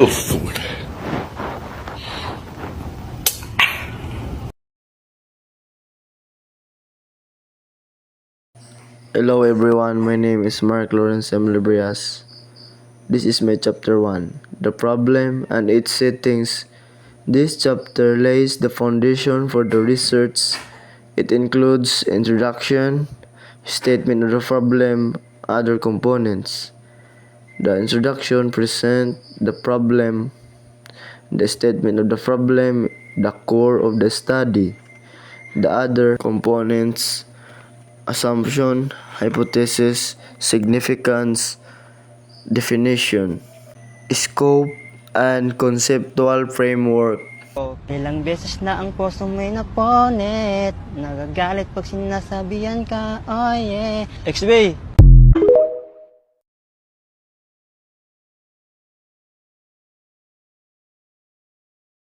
food. Hello everyone, my name is Mark Lawrence M. Librias. This is my chapter 1, The Problem and its Settings. This chapter lays the foundation for the research. It includes introduction, statement of the problem, other components. The introduction presents the problem, the statement of the problem, the core of the study. The other components, assumption, hypothesis, significance, definition, scope, and conceptual framework. Ilang beses na ang puso mo'y napunit, nagagalit pag sinasabihan ka, oh yeah. XB,